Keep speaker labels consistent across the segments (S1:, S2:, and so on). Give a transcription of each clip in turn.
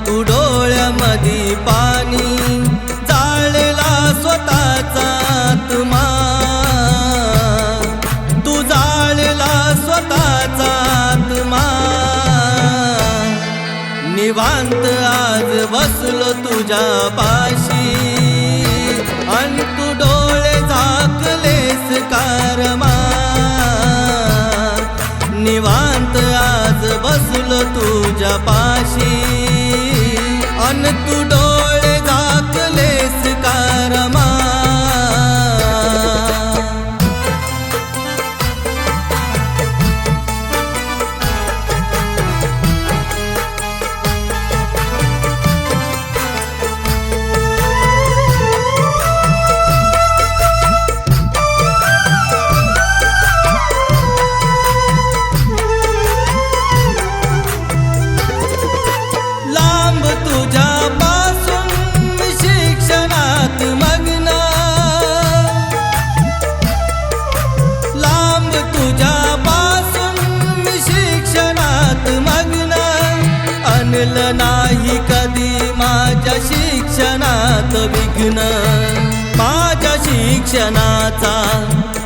S1: तू डोळ्यामधी पाणी जाळला स्वतःचा आत्मा, तू जाळला स्वतःचा आत्मा। निवांत आज बसलो तुझ्या पाशी अन तू डोळे झाकलेस कारमा। निवांत आज बसलो तुझ्या पाशी अन तू डोळे झाकलेस कारमा। नाही कधी माझ्या शिक्षणात विघ्न, माझ्या शिक्षणाचा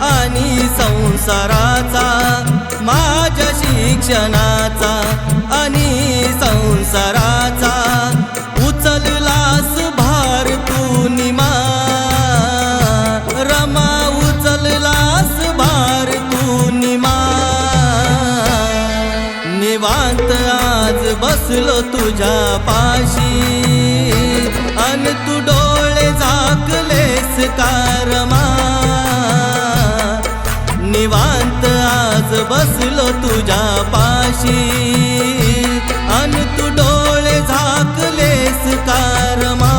S1: आणि संसाराचा, माझ्या शिक्षणाचा आणि संसाराचा उचललास भार तू निमा रमा, उचललास भार तू निमा। निवांत आज बसलो तुझ्या पाशी अन तू डोळे झाकलेस कारमा। निवांत आज बसलो तुझ्या पाशी अन तू डोळे झाकलेस कारमा।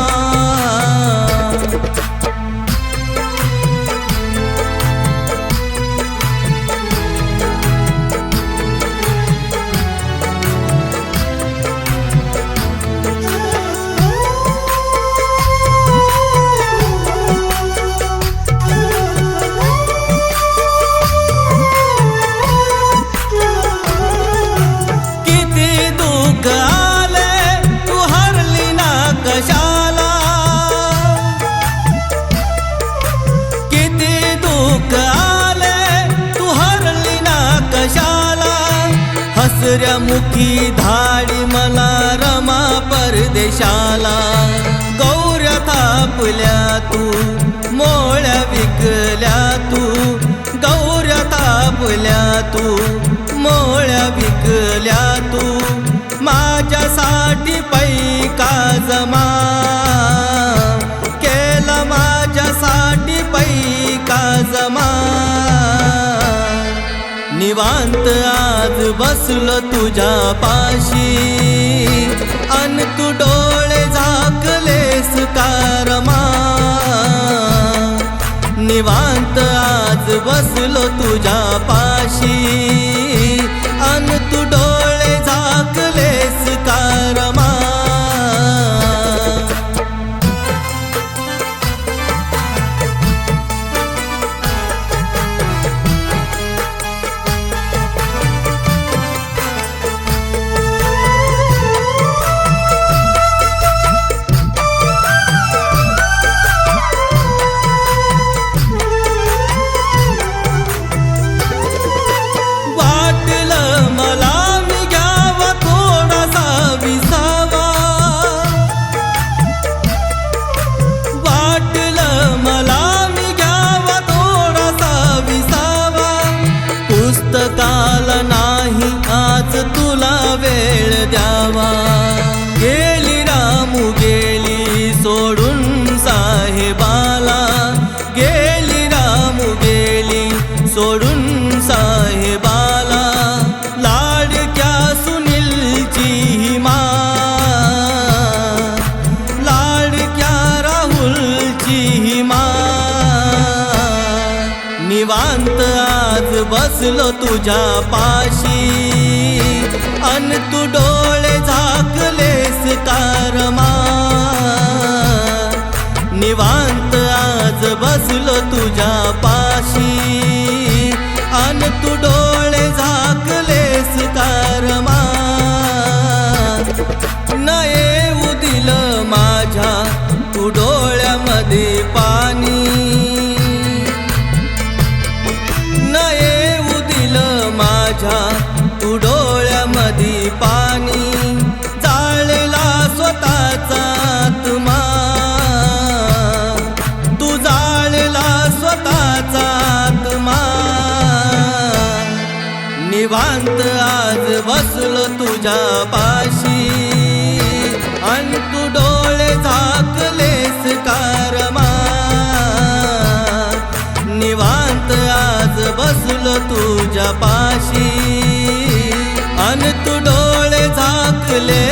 S1: हसऱ्यामुखी धाडी मला रमा परदेशाला, गौऱ्या थापल्या तू मोळ्या विकल्या तू, गौऱ्या थापल्या तू मोळ्या विकल्या तू। माझ्यासाठी पैका जमा केला, माझ्यासाठी पैका जमा। निवांत आज बसलो तुझ्या पाशी अन तू डोळे झाकलेस कारमा। निवांत आज बसलो तुझ्या पाशी अन तू डोळे झाकलेस कारमा। पुस्तकाला नाही आज तुला वेळ द्यावा, गेली रामू गेली सोडून साहेबाला, गेली रामू गेली सोडून साहेबाला। लाडक्या सुनीलची ही माँ, लाडक्या राहुलची ही माँ। निवांत आज बसलो तुझ्या पाशी अन तू डोळे झाकलेस कारमा। निवांत आज बसलो तुझ्या पाशी अन तू डोळे झाकलेस कारमा। नये माझ्या तू डोळ्यामधी पाणी जाळला स्वतःचा आत्मा तू जाळला स्वतःचा आत्मा निवांत आज बसलो तुझ्या पाशी अन तू डोळे झाकलेस कारमा निवांत आज बसलो तुझ्या पाशी अन तू डोळे झाकले